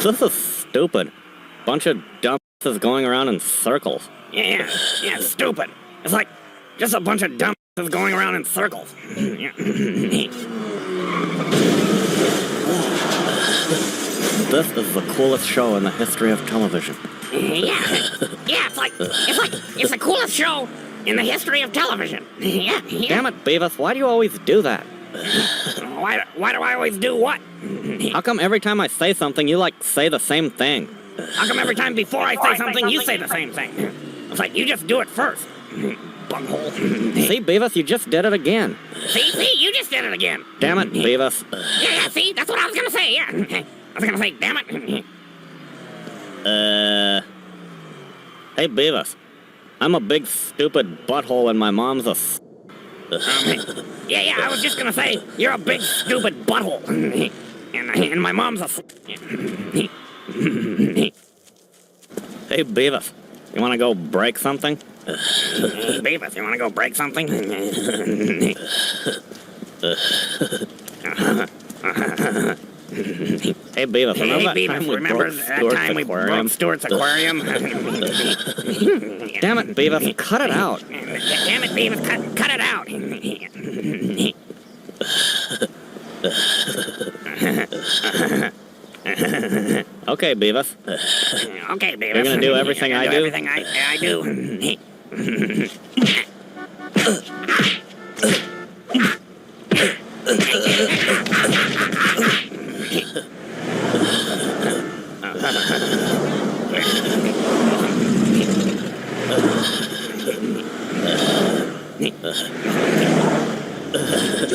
This is stupid. Bunch of dumbasses going around in circles. Yeah, stupid. It's like just a bunch of dumbasses going around in circles. This is the coolest show in the history of television. Yeah, it's the coolest show in the history of television. Yeah. Damn it, Beavis, why do you always do that? Why do I always do what? How come every time I say something, you, say the same thing? How come every time before I say something, you say the same thing? It's like, you just do it first. Bunghole. See, Beavis, you just did it again. See, you just did it again. Damn it, Beavis. Yeah, see, that's what I was gonna say, yeah. I was gonna say, damn it. Hey, Beavis. I'm a big, stupid butthole and my mom's a Yeah, I was just gonna say, you're a big, stupid butthole. And my mom's a Hey, Beavis, you wanna go break something? Beavis, you wanna go break something? Hey, Beavis, remember that time we broke Stuart's aquarium? Damn it, Beavis, cut it out. Damn it, Beavis, cut it out. Okay, Beavis. Okay, Beavis. You're gonna do everything I do? Everything I do.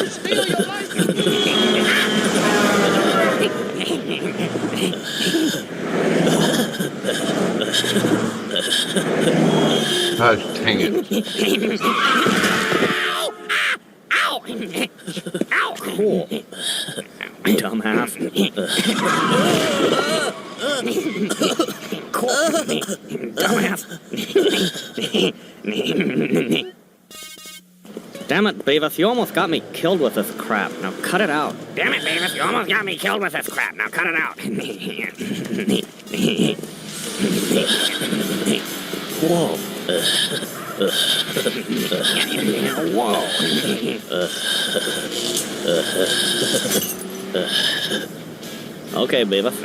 Steal your life! Oh, dang it. Ow! Ow! Cool. Dumbass. Cool. Dumbass. Damn it, Beavis, you almost got me killed with this crap. Now cut it out. Damn it, Beavis, you almost got me killed with this crap. Now cut it out. Whoa. Whoa. Okay, Beavis. Okay, Beavis.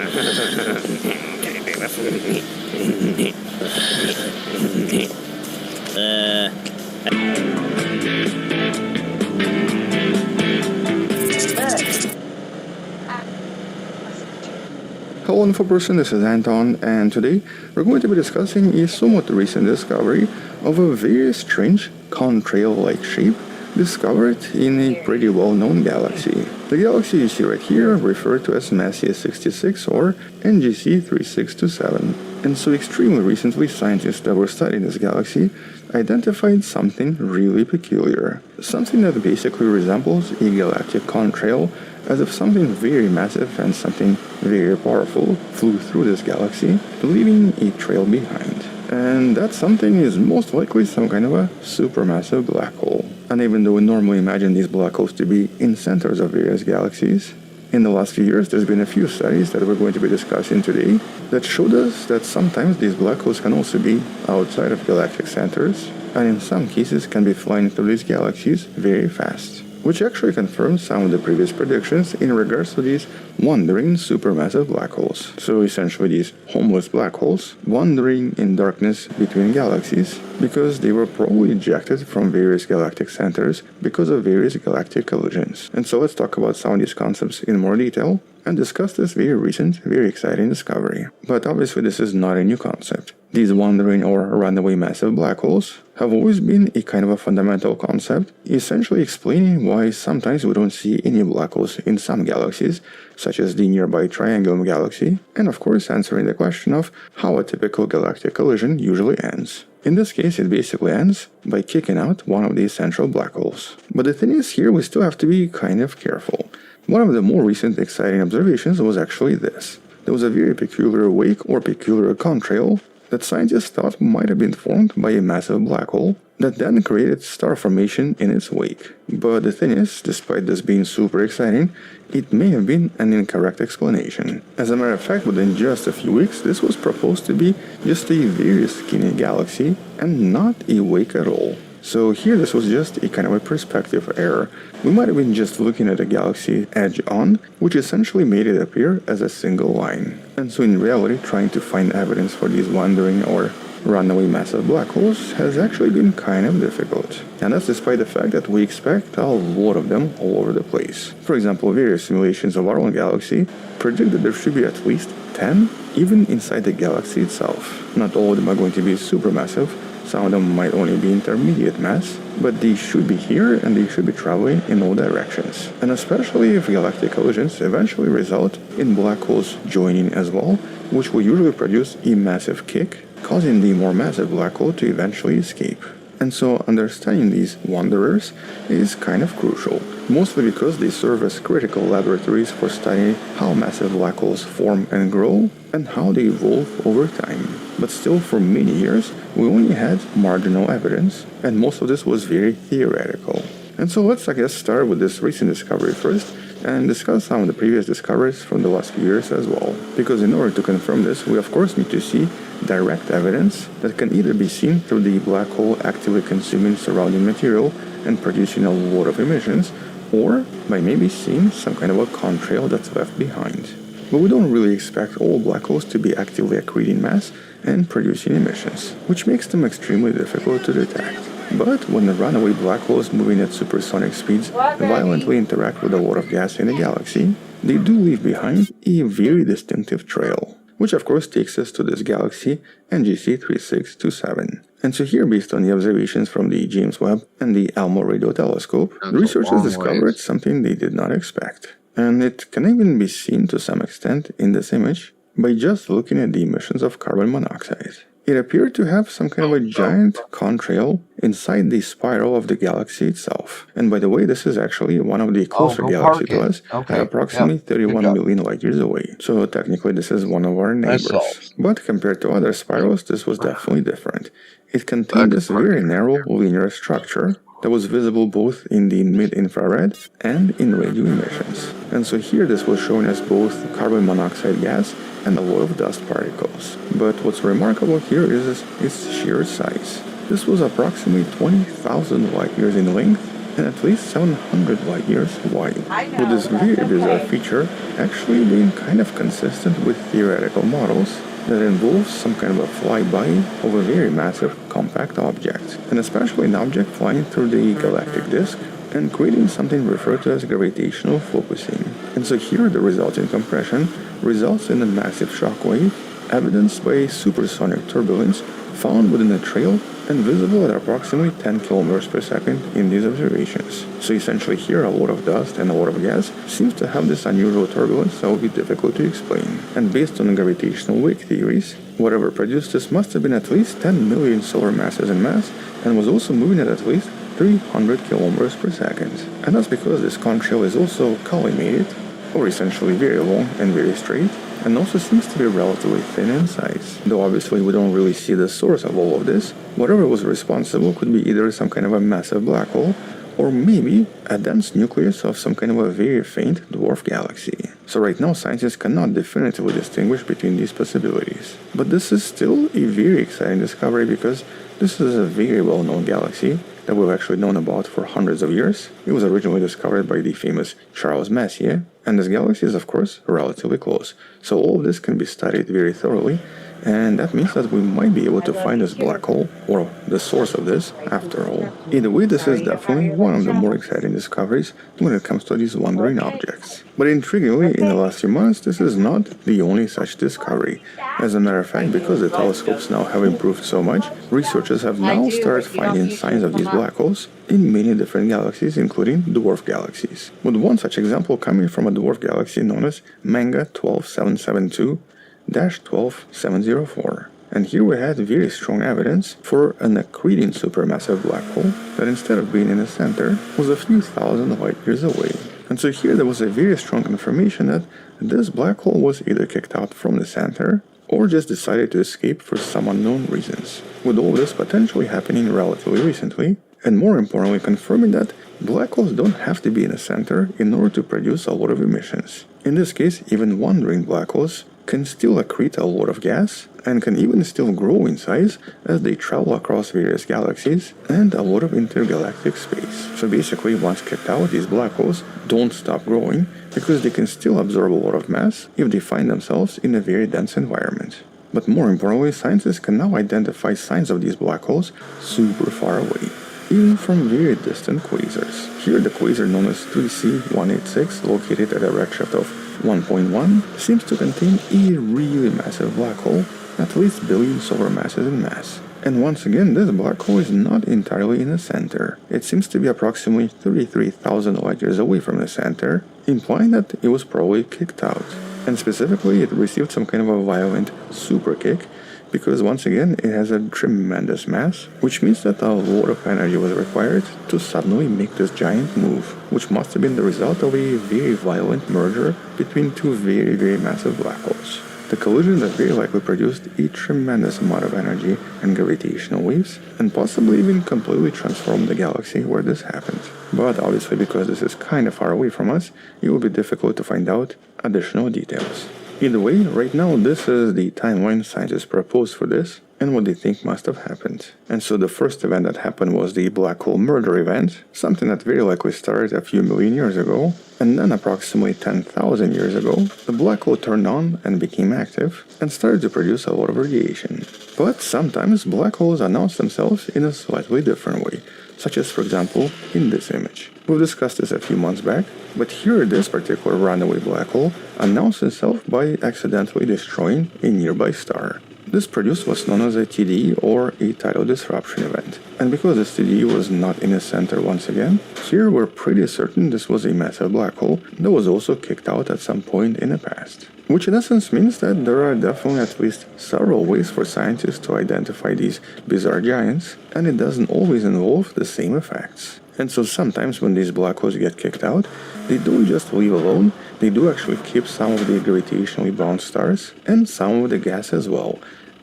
Hello InfoPerson, this is Anton, and today we're going to be discussing a somewhat recent discovery of a very strange contrail-like shape discovered in a pretty well-known galaxy. The galaxy you see right here referred to as Messier 66 or NGC 3627. And so extremely recently, scientists that were studying this galaxy identified something really peculiar. Something that basically resembles a galactic contrail, as if something very massive and something very powerful flew through this galaxy, leaving a trail behind. And that something is most likely some kind of a supermassive black hole. And even though we normally imagine these black holes to be in centers of various galaxies, in the last few years there's been a few studies that we're going to be discussing today that showed us that sometimes these black holes can also be outside of galactic centers, and in some cases can be flying through these galaxies very fast, which actually confirms some of the previous predictions in regards to these wandering supermassive black holes. So essentially these homeless black holes wandering in darkness between galaxies because they were probably ejected from various galactic centers because of various galactic collisions. And so let's talk about some of these concepts in more detail and discuss this very recent, very exciting discovery. But obviously this is not a new concept. These wandering or runaway massive black holes have always been a kind of a fundamental concept, essentially explaining why sometimes we don't see any black holes in some galaxies, such as the nearby Triangle Galaxy, and of course answering the question of how a typical galactic collision usually ends. In this case, it basically ends by kicking out one of these central black holes. But the thing is, here we still have to be kind of careful. One of the more recent exciting observations was actually this. There was a very peculiar wake or peculiar contrail that scientists thought might have been formed by a massive black hole that then created star formation in its wake. But the thing is, despite this being super exciting, it may have been an incorrect explanation. As a matter of fact, within just a few weeks, this was proposed to be just a very skinny galaxy and not a wake at all. So here this was just a kind of a perspective error. We might have been just looking at a galaxy edge on, which essentially made it appear as a single line. And so in reality, trying to find evidence for these wandering or runaway massive black holes has actually been kind of difficult. And that's despite the fact that we expect a lot of them all over the place. For example, various simulations of our own galaxy predict that there should be at least 10, even inside the galaxy itself. Not all of them are going to be supermassive. Some of them might only be intermediate mass, but they should be here and they should be traveling in all directions. And especially if galactic collisions eventually result in black holes joining as well, which will usually produce a massive kick, causing the more massive black hole to eventually escape. And so understanding these wanderers is kind of crucial, mostly because they serve as critical laboratories for studying how massive black holes form and grow and how they evolve over time. But still, for many years, we only had marginal evidence, and most of this was very theoretical. And so let's, start with this recent discovery first, and discuss some of the previous discoveries from the last few years as well. Because in order to confirm this, we of course need to see direct evidence that can either be seen through the black hole actively consuming surrounding material and producing a lot of emissions, or by maybe seeing some kind of a contrail that's left behind. But we don't really expect all black holes to be actively accreting mass and producing emissions, which makes them extremely difficult to detect. But when the runaway black holes moving at supersonic speeds violently interact with a lot of gas in a galaxy, they do leave behind a very distinctive trail, which of course takes us to this galaxy NGC 3627. And so here, based on the observations from the James Webb and the Elmo radio telescope, the researchers discovered something they did not expect. And it can even be seen to some extent in this image by just looking at the emissions of carbon monoxide. It appeared to have some kind of a giant contrail inside the spiral of the galaxy itself. And by the way, this is actually one of the closer galaxies to us, at approximately 31 million light years away. So technically this is one of our neighbors. But compared to other spirals, this was definitely different. It contained this very narrow linear structure that was visible both in the mid-infrared and in radio emissions. And so here this was shown as both carbon monoxide gas and a lot of dust particles. But what's remarkable here is its sheer size. This was approximately 20,000 light years in length and at least 700 light years wide, with this very bizarre feature actually being kind of consistent with theoretical models that involves some kind of a flyby of a very massive compact object, and especially an object flying through the galactic disk and creating something referred to as gravitational focusing. And so here the resulting compression results in a massive shock wave evidenced by supersonic turbulence found within the trail and visible at approximately 10 kilometers per second in these observations. So essentially here a lot of dust and a lot of gas seems to have this unusual turbulence that will be difficult to explain. And based on gravitational wake theories, whatever produced this must have been at least 10 million solar masses in mass and was also moving at least 300 kilometers per second. And that's because this contrail is also collimated, or essentially very long and very straight, and also seems to be relatively thin in size. Though obviously we don't really see the source of all of this, whatever was responsible could be either some kind of a massive black hole, or maybe a dense nucleus of some kind of a very faint dwarf galaxy. So right now scientists cannot definitively distinguish between these possibilities. But this is still a very exciting discovery because this is a very well-known galaxy that we've actually known about for hundreds of years. It was originally discovered by the famous Charles Messier, and this galaxy is of course relatively close. So all of this can be studied very thoroughly, and that means that we might be able to find this black hole, or the source of this, after all. Either way, this is definitely one of the more exciting discoveries when it comes to these wandering objects. But intriguingly, in the last few months, this is not the only such discovery. As a matter of fact, because the telescopes now have improved so much, researchers have now started finding signs of these black holes in many different galaxies, including dwarf galaxies. With one such example coming from a dwarf galaxy known as Manga 12772-12704. And here we had very strong evidence for an accreting supermassive black hole that, instead of being in the center, was a few thousand light years away. And so here there was a very strong confirmation that this black hole was either kicked out from the center or just decided to escape for some unknown reasons. With all this potentially happening relatively recently, and more importantly confirming that black holes don't have to be in the center in order to produce a lot of emissions. In this case, even wandering black holes can still accrete a lot of gas and can even still grow in size as they travel across various galaxies and a lot of intergalactic space. So basically, once kicked out, these black holes don't stop growing because they can still absorb a lot of mass if they find themselves in a very dense environment. But more importantly, scientists can now identify signs of these black holes super far away, even from very distant quasars. Here, the quasar known as 3C186, located at a redshift of 1.1, seems to contain a really massive black hole, at least billion solar masses in mass. And once again, this black hole is not entirely in the center. It seems to be approximately 33,000 light years away from the center, implying that it was probably kicked out. And specifically, it received some kind of a violent super kick, because once again, it has a tremendous mass, which means that a lot of energy was required to suddenly make this giant move, which must have been the result of a very violent merger between two very massive black holes. The collision that very likely produced a tremendous amount of energy and gravitational waves, and possibly even completely transformed the galaxy where this happened. But obviously, because this is kind of far away from us, it will be difficult to find out additional details. Either way, right now this is the timeline scientists proposed for this and what they think must have happened. And so the first event that happened was the black hole merger event, something that very likely started a few million years ago, and then approximately 10,000 years ago, the black hole turned on and became active and started to produce a lot of radiation. But sometimes black holes announce themselves in a slightly different way, such as, for example, in this image. We've discussed this a few months back, but here this particular runaway black hole announced itself by accidentally destroying a nearby star. This produced what's known as a TDE, or a tidal disruption event. And because this TDE was not in the center once again, here we're pretty certain this was a massive black hole that was also kicked out at some point in the past. Which in essence means that there are definitely at least several ways for scientists to identify these bizarre giants, and it doesn't always involve the same effects. And so sometimes when these black holes get kicked out, they don't just leave alone, they do actually keep some of the gravitationally bound stars and some of the gas as well.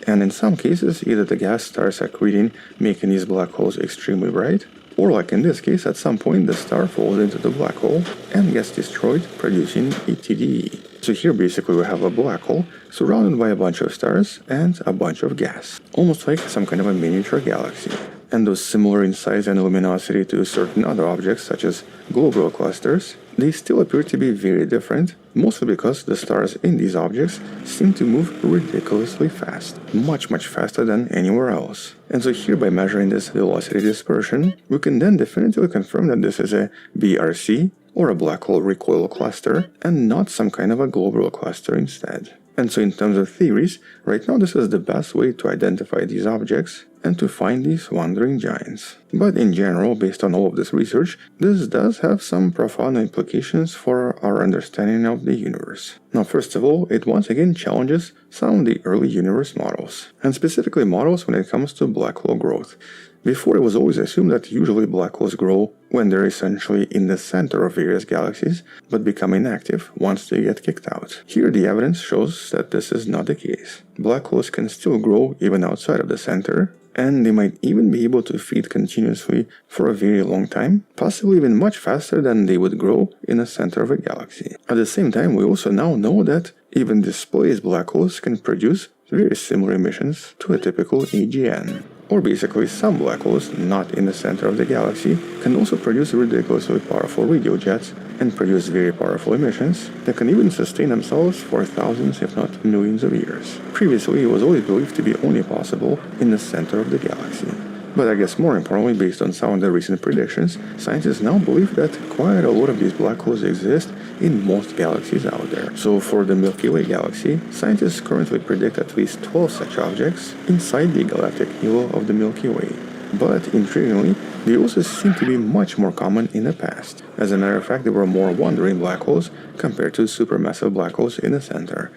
And in some cases, either the gas starts accreting, making these black holes extremely bright, or like in this case, at some point the star falls into the black hole and gets destroyed, producing a TDE. So here basically we have a black hole surrounded by a bunch of stars and a bunch of gas, almost like some kind of a miniature galaxy. And those similar in size and luminosity to certain other objects such as globular clusters, they still appear to be very different, mostly because the stars in these objects seem to move ridiculously fast, much faster than anywhere else. And so here, by measuring this velocity dispersion, we can then definitively confirm that this is a BRC, or a black hole recoil cluster, and not some kind of a globular cluster instead. And so in terms of theories, right now this is the best way to identify these objects and to find these wandering giants. But in general, based on all of this research, this does have some profound implications for our understanding of the universe. Now, first of all, it once again challenges some of the early universe models, and specifically models when it comes to black hole growth. Before, it was always assumed that usually black holes grow when they're essentially in the center of various galaxies, but become inactive once they get kicked out. Here, the evidence shows that this is not the case. Black holes can still grow even outside of the center, and they might even be able to feed continuously for a very long time, possibly even much faster than they would grow in the center of a galaxy. At the same time, we also now know that even displaced black holes can produce very similar emissions to a typical AGN. or basically some black holes not in the center of the galaxy, can also produce ridiculously powerful radio jets and produce very powerful emissions that can even sustain themselves for thousands if not millions of years. Previously, it was always believed to be only possible in the center of the galaxy. But I guess more importantly, based on some of the recent predictions, scientists now believe that quite a lot of these black holes exist in most galaxies out there. So for the Milky Way galaxy, scientists currently predict at least 12 such objects inside the galactic halo of the Milky Way. But intriguingly, they also seem to be much more common in the past. As a matter of fact, there were more wandering black holes compared to supermassive black holes in the center.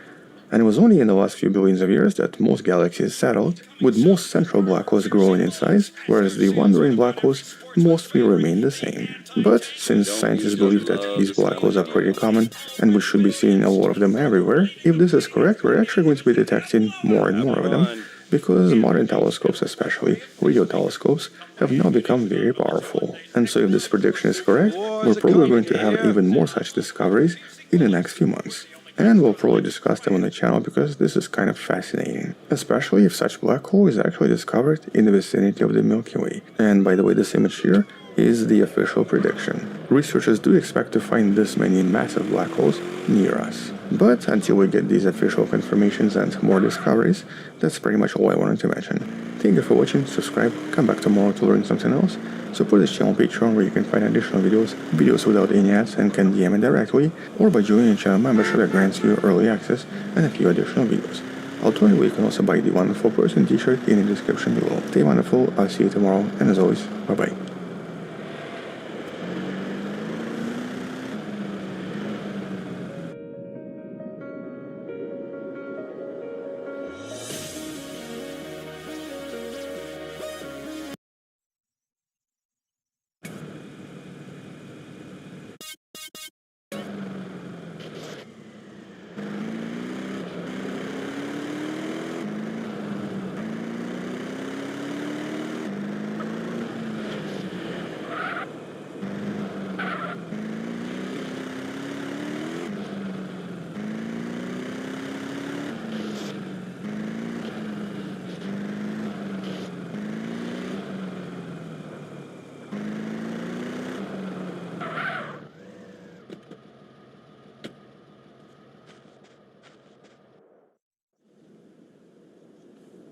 And it was only in the last few billions of years that most galaxies settled, with most central black holes growing in size, whereas the wandering black holes mostly remain the same. But since scientists believe that these black holes are pretty common, and we should be seeing a lot of them everywhere, if this is correct, we're actually going to be detecting more and more of them, because modern telescopes, especially radio telescopes, have now become very powerful. And so if this prediction is correct, we're probably going to have even more such discoveries in the next few months. And we'll probably discuss them on the channel because this is kind of fascinating, especially if such black hole is actually discovered in the vicinity of the Milky Way. And by the way, this image here is the official prediction. Researchers do expect to find this many massive black holes near us. But until we get these official confirmations and more discoveries, that's pretty much all I wanted to mention. Thank you for watching, subscribe, come back tomorrow to learn something else, support this channel on Patreon where you can find additional videos without any ads and can DM me directly, or by joining the channel membership that grants you early access and a few additional videos. Alternatively, you can also buy the Wonderful Person t-shirt in the description below. Stay wonderful, I'll see you tomorrow, and as always, bye bye.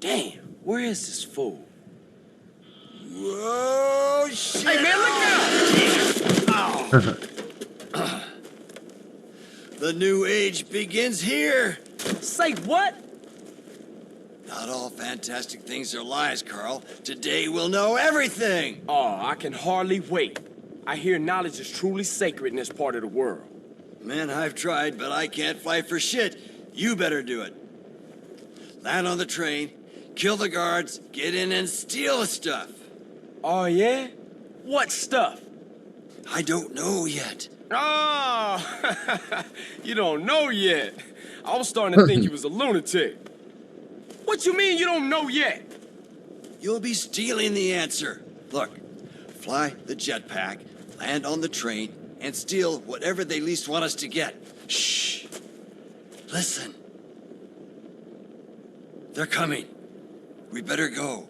Damn, where is this fool? Whoa, shit! Hey, man, look out! Oh. The new age begins here. Say what? Not all fantastic things are lies, Carl. Today we'll know everything. Oh, I can hardly wait. I hear knowledge is truly sacred in this part of the world. Man, I've tried, but I can't fight for shit. You better do it. Land on the train, kill the guards, get in and steal the stuff. Oh, yeah? What stuff? I don't know yet. Oh, you don't know yet. I was starting to think you was a lunatic. What you mean you don't know yet? You'll be stealing the answer. Look, fly the jetpack, land on the train, and steal whatever they least want us to get. Shh. Listen. They're coming. We better go.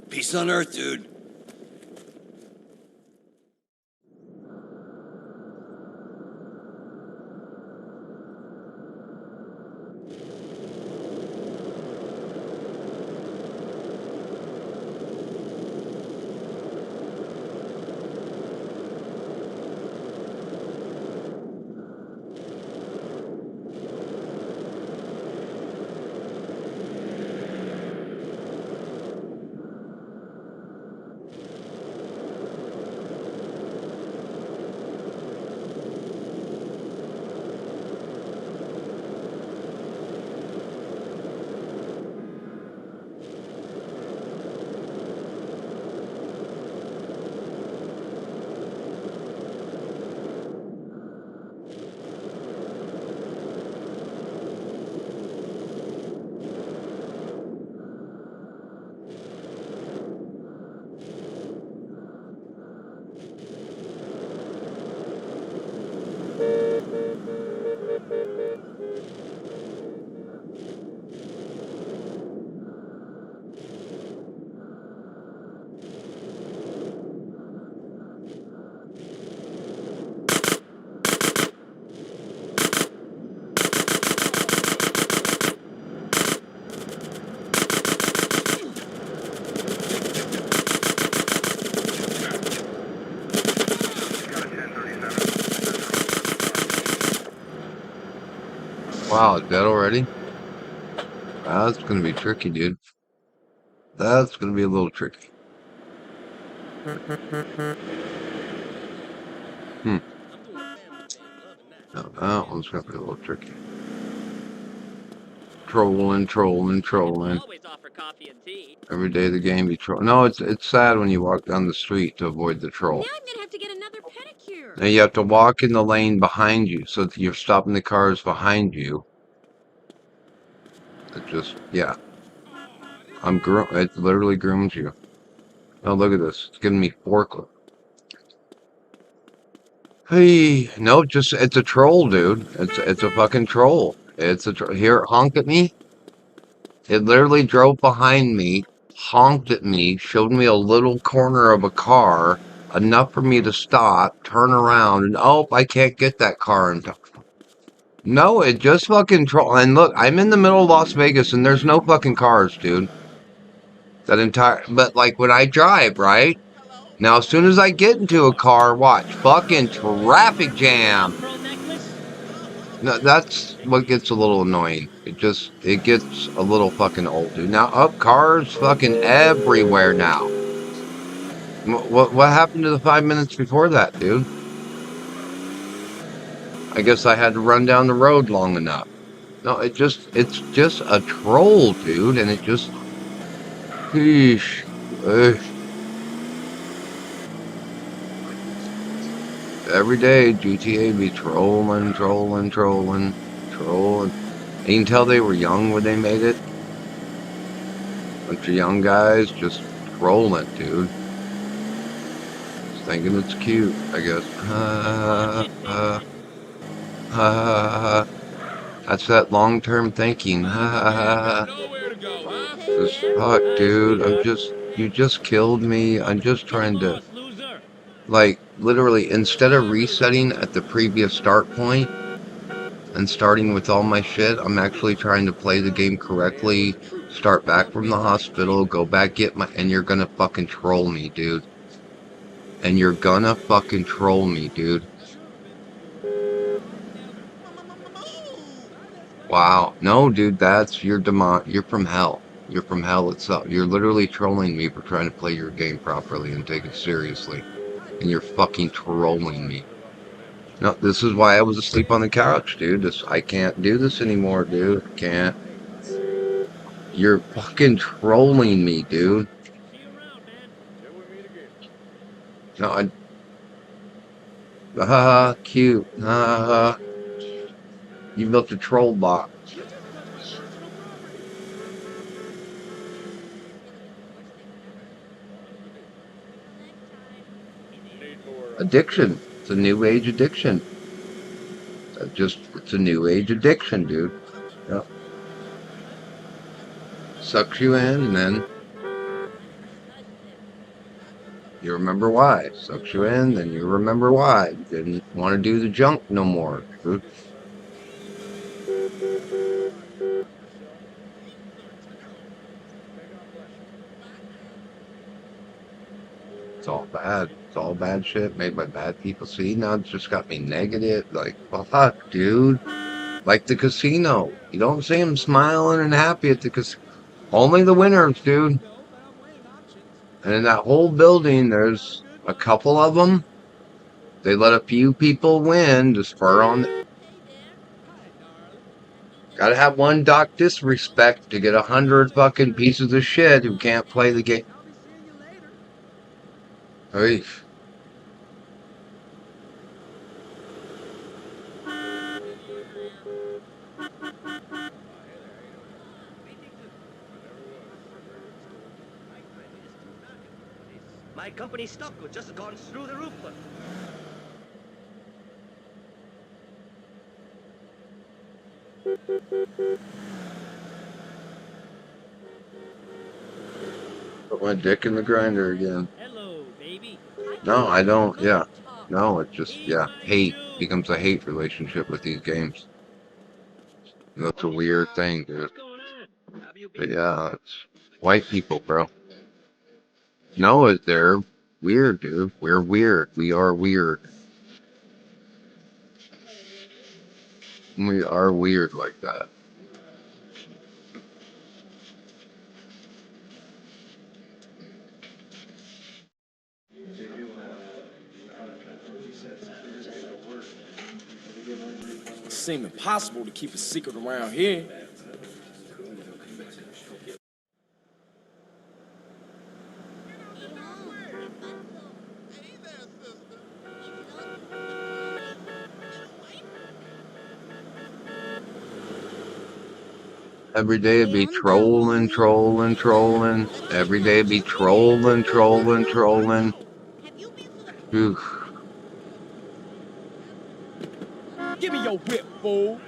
Peace on Earth, dude. Wow, is that already? That's gonna be tricky, dude. That's gonna be a little tricky. Hmm. No, that one's gonna be a little tricky. Trolling. Always offer coffee and tea. Every day of the game you troll. No, it's sad when you walk down the street to avoid the troll. Now I'm gonna have to get another pedicure. Now you have to walk in the lane behind you, so that you're stopping the cars behind you. It just, yeah. It literally grooms you. Oh, look at this. It's giving me forklift. Hey, no, it's a troll, dude. It's a fucking troll. Here, honk at me. It literally drove behind me, honked at me, showed me a little corner of a car, enough for me to stop, turn around, and oh, I can't get that car in time. No, it just fucking troll. And look, I'm in the middle of Las Vegas, and there's no fucking cars, dude. But like when I drive, right? Now, as soon as I get into a car, watch, fucking traffic jam. No, that's what gets a little annoying. It gets a little fucking old, dude. Now, cars fucking everywhere now. What happened to the 5 minutes before that, dude? I guess I had to run down the road long enough. No, it's just a troll, dude, and it just, sheesh. Ugh. Every day, GTA be trolling. And you can tell they were young when they made it. Bunch of young guys just trolling, dude. Just thinking it's cute, I guess. That's that long-term thinking. Just fuck, dude. You just killed me. I'm just trying to, like, literally, instead of resetting at the previous start point and starting with all my shit, I'm actually trying to play the game correctly, start back from the hospital, go back, and you're gonna fucking troll me, dude. And you're gonna fucking troll me, dude. Wow. No, dude, you're from hell. You're from hell itself. You're literally trolling me for trying to play your game properly and take it seriously. And you're fucking trolling me. No, this is why I was asleep on the couch, dude. I can't do this anymore, dude. Can't. You're fucking trolling me, dude. No, cute. You built a troll bot. Addiction. It's a new age addiction. It's a new age addiction, dude. Yep. Sucks you in, and then you remember why. Sucks you in, then you remember why. You didn't want to do the junk no more, dude. It's all bad. It's all bad shit made by bad people. See, now it's just got me negative. Like, fuck, dude. Like the casino. You don't see them smiling and happy at the casino. Only the winners, dude. And in that whole building, there's a couple of them. They let a few people win to spur on. Gotta have one doc disrespect to get 100 fucking pieces of shit who can't play the game. Hey. My company's stock has just gone through the roof. Put my dick in the grinder again. Hello, baby. No, I don't. Yeah. No, it's just, yeah. Hate becomes a hate relationship with these games. That's a weird thing, dude. But yeah, it's white people, bro. No, they're weird, dude. We're weird. We are weird. We are weird like that. It seems impossible to keep a secret around here. Every day it'd be trolling, trolling, trolling. Every day it'd be trolling, trolling, trolling. Oof. Give me your whip, fool.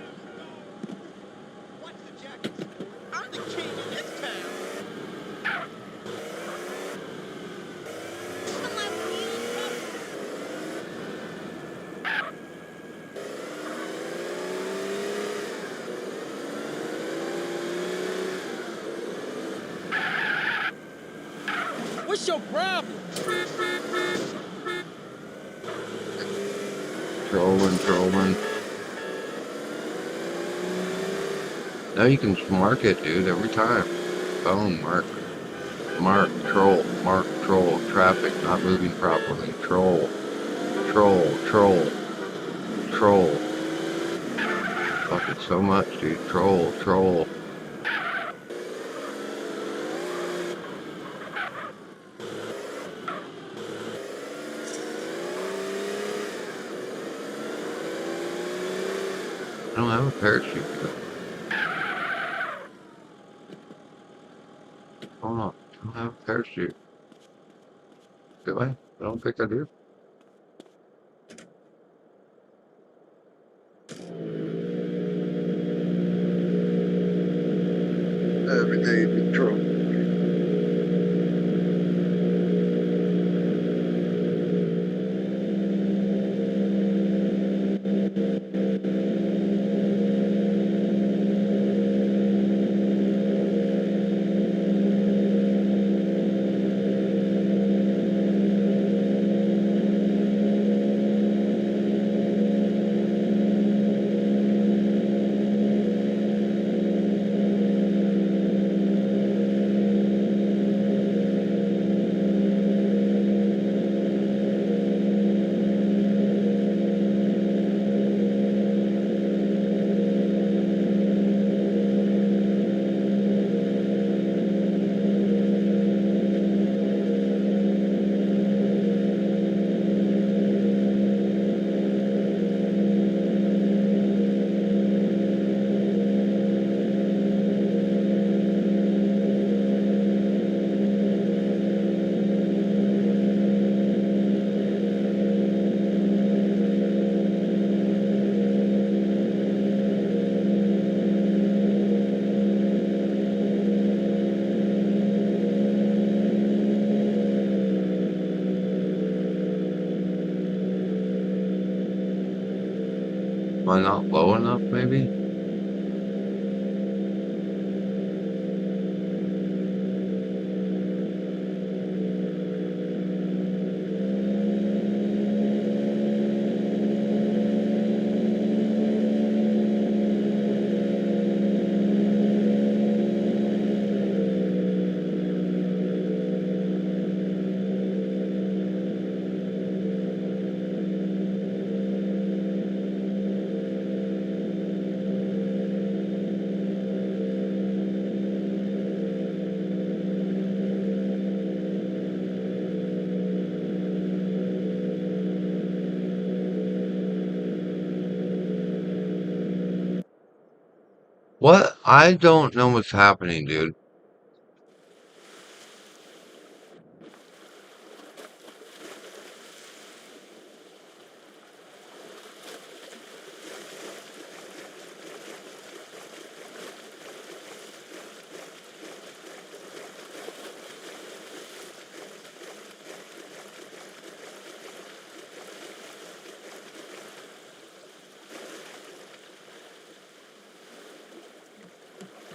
What's your problem? Trolling, trolling. Now you can mark it, dude, every time. Phone, mark. Mark, troll, mark, troll. Traffic not moving properly. Troll, troll, troll, troll. Fuck it so much, dude. Troll, troll. I don't have a parachute, dude. Hold on. I don't have a parachute. Do I? I don't think I do. Every day you troll. Am I not low enough, maybe? What? I don't know what's happening, dude.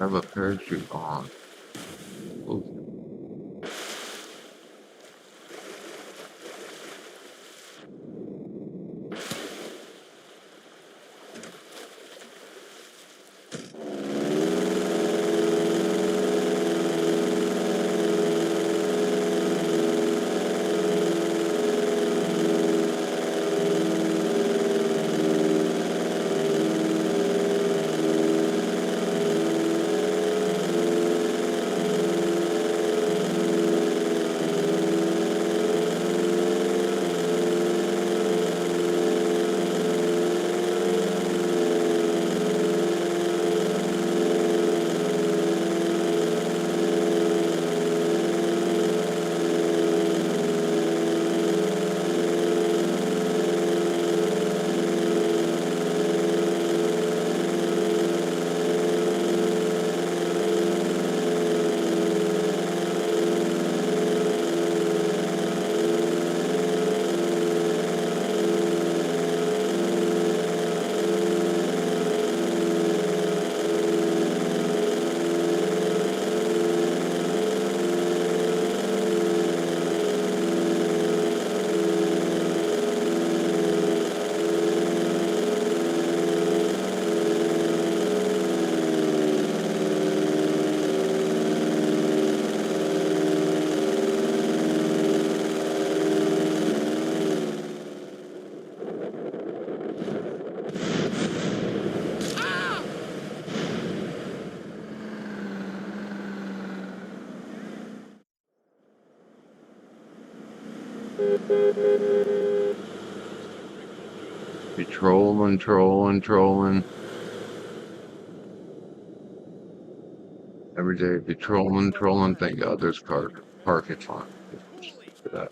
I have a parachute on. Ooh. Be trolling, trolling, trolling. Every day, be trolling, trolling. Thank God there's parking lot for that.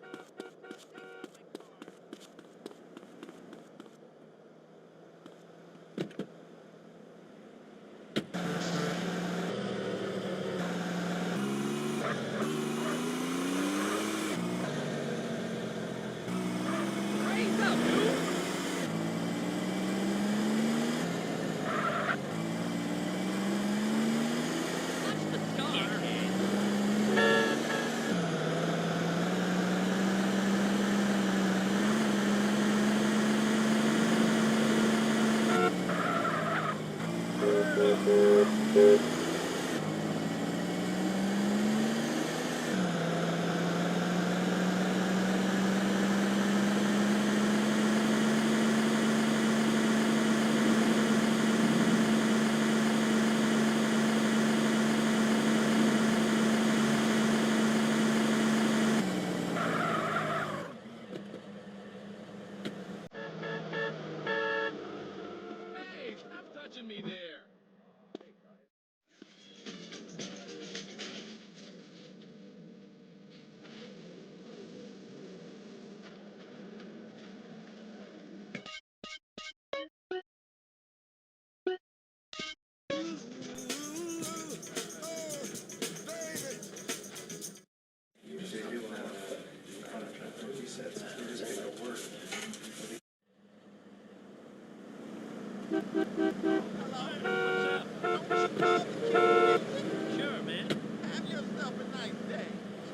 Sure, man. Have yourself a nice day.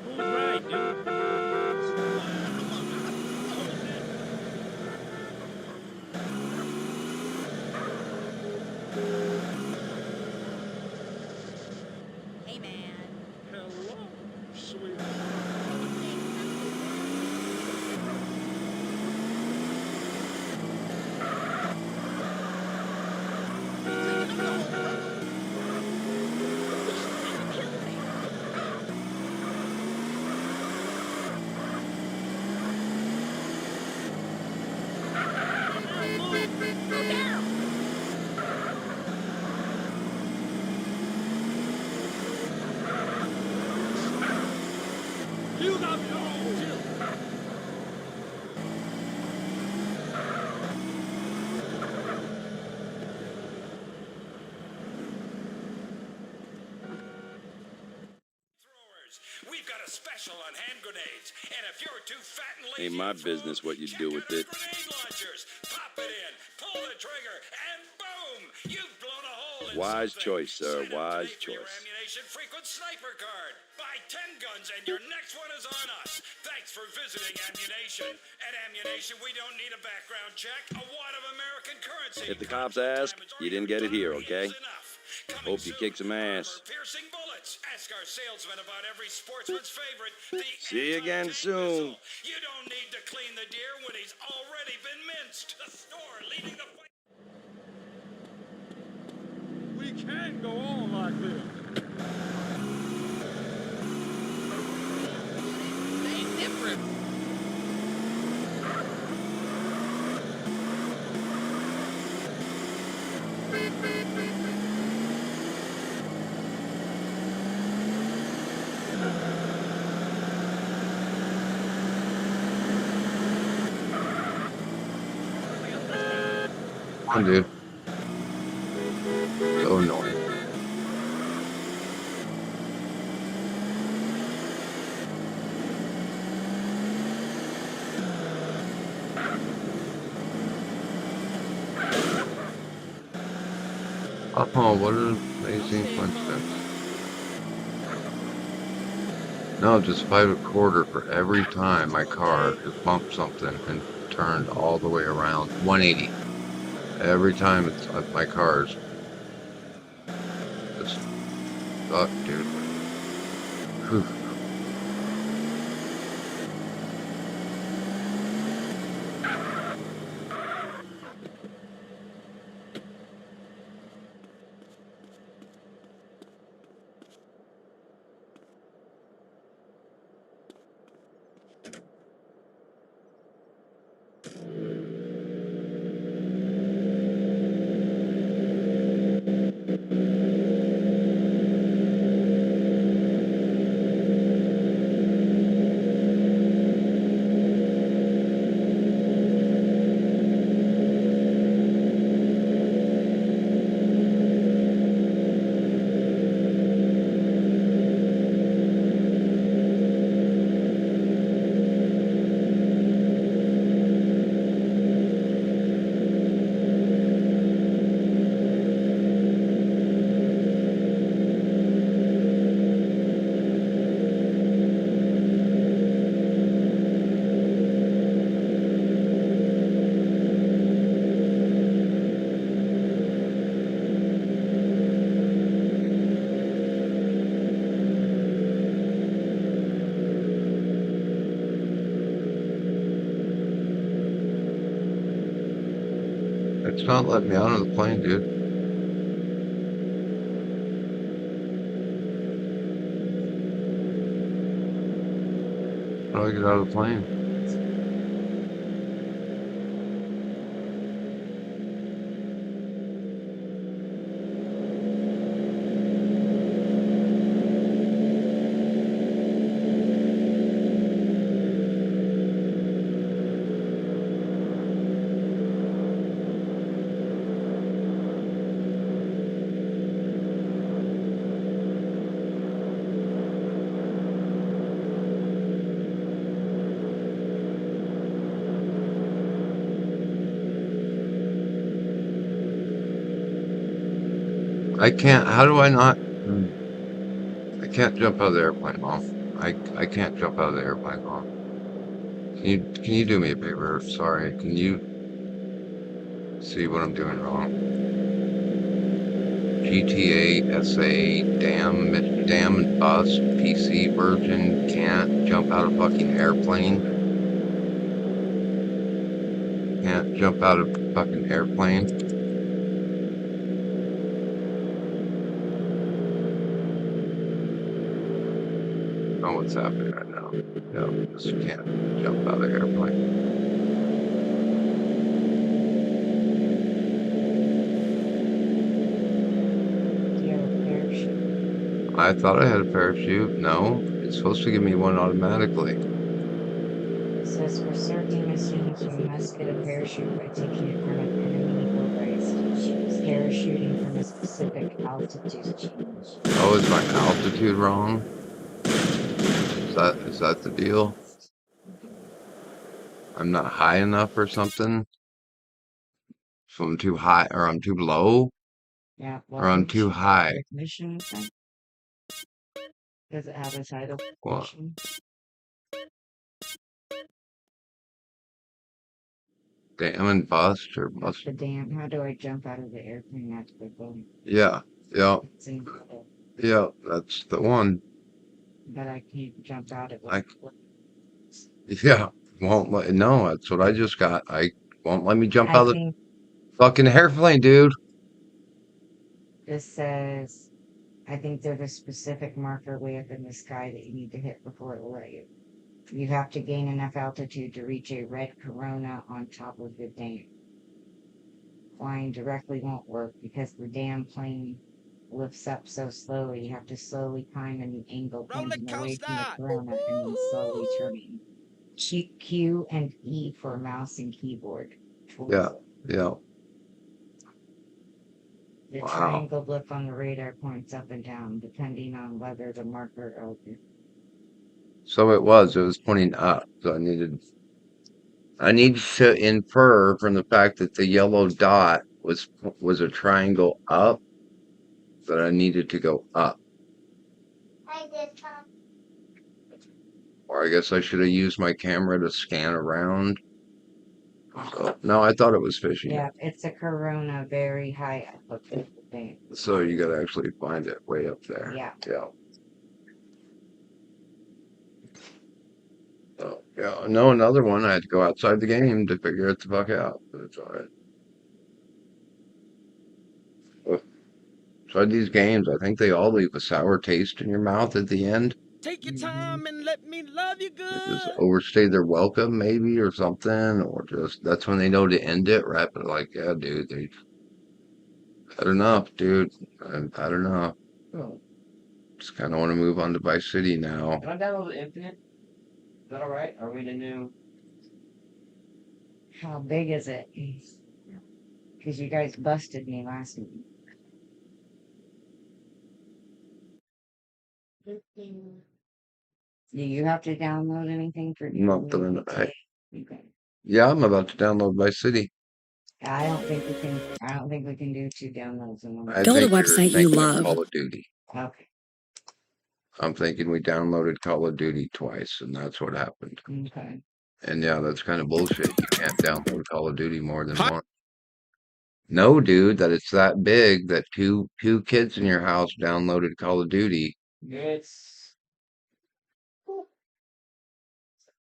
Smooth ride, dude. Hey, man. Hello, sweet. We've got a special on hand grenades, and if you're too fat and lazy Ain't my to throw business them, what you check do out with our it. grenade launchers. Pop it in, pull the trigger, and boom! You've blown a hole in Wise something. choice, sir. Sign up Wise today for your choice. ammunition frequent sniper card. Buy 10 guns, and your next one is on us. Thanks for visiting Ammunition. At Ammunition, we don't need a background check. A wad of American currency. If the cops ask, you didn't get it here, okay? Is enough. Coming Hope you soon kick some to ass. armor-piercing bullets. Ask our salesman about every sportsman's favorite, the See you again anti-tank soon. missile. You don't need to clean the deer when he's already been minced. The store leading the fight. We can't go on like this. Come on, dude. So annoying. Oh, what an amazing coincidence. No, just 5 1/4 for every time my car just bumped something and turned all the way around. 180. Every time it's my car's just stuck, dude. Whew. It's not letting me out of the plane, dude. How do I get out of the plane? I can't. How do I not? I can't jump out of the airplane, Mom. I can't jump out of the airplane, Mom. Can you do me a favor? Sorry. Can you see what I'm doing wrong? GTA SA damn and bus PC version can't jump out of fucking airplane. Can't jump out of fucking airplane. Know what's happening right now. No, just can't jump out of the airplane. I thought I had a parachute. No, it's supposed to give me one automatically. It says for certain missions, you must get a parachute by taking it from an enemy or by parachuting from a specific altitude change. Oh, is my altitude wrong? Is that the deal? I'm not high enough or something? So I'm too high, or I'm too low? Yeah, Or I'm too high? Mission, does it have a title? What? Mission? Dam and bust or bust? The dam. How do I jump out of the airplane after the boat? Yeah, Yeah. It's in the middle, Yeah, that's the one. but I can't jump out of I it. Yeah, won't let. No, that's what I just got. I won't let me jump I out of the think fucking airplane, dude. this says, I think there's a specific marker way up in the sky that you need to hit before it will let you. You have to gain enough altitude to reach a red corona on top of the dam. Flying directly won't work because the damn plane lifts up so slowly. You have to slowly climb in the angle pointing away from the corona and then slowly turning. Q and E for mouse and keyboard. Yeah, yeah. The Wow. triangle blip on the radar points up and down, depending on whether the marker opens. So it was pointing up. So I need to infer from the fact that the yellow dot was a triangle up that I needed to go up. Or I guess I should have used my camera to scan around. So, no, I thought it was fishing. Yeah, it's a corona very high up the thing. So you gotta actually find it way up there. Yeah. Yeah. Oh, yeah. No, another one. I had to go outside the game to figure it the fuck out. But it's alright. Tried these games. I think they all leave a sour taste in your mouth at the end. Take your time and let me love you They just good. overstay their welcome, maybe, or something, or just that's when they know to end it. Right? But like, yeah, dude, they had enough, dude. I've had enough. Oh. Just kind of want to move on to Vice City now. Can I download Infinite? Is that alright? Are we in a new? How big is it? Because you guys busted me last week. Do you have to download anything for Nothing. Okay. Yeah, I'm about to download Vice City. I don't think we can. I don't think we can do 2 downloads in one. I Go to think the you're website you thinking of love. Call of Duty. Okay. I'm thinking we downloaded Call of Duty twice, and that's what happened. Okay. And yeah, that's kind of bullshit. You can't download Call of Duty more than one. No, dude, that it's that big that two kids in your house downloaded Call of Duty. It's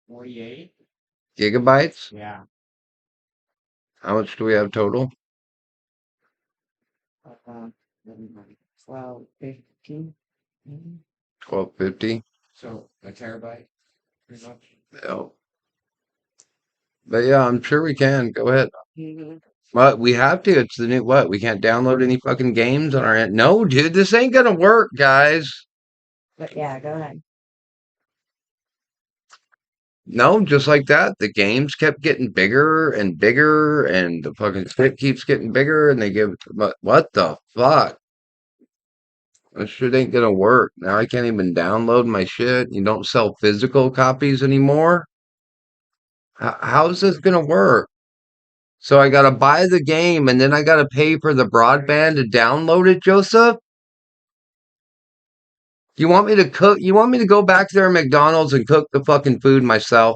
48. Gigabytes? Yeah. How much do we have total? 12, 15. 1250. So a terabyte, pretty much. Yeah. But yeah, I'm sure we can. Go ahead. Mm-hmm. But we have to. It's the new what? We can't download any fucking games on our end. No, dude, this ain't gonna work, guys. But yeah, go ahead. No, just like that. The games kept getting bigger and bigger, and the fucking shit keeps getting bigger, and they give. But what the fuck? This shit ain't gonna work. Now I can't even download my shit. You don't sell physical copies anymore. How's this gonna work? So I gotta buy the game, and then I gotta pay for the broadband to download it, Joseph? You want me to cook? You want me to go back there at McDonald's and cook the fucking food myself?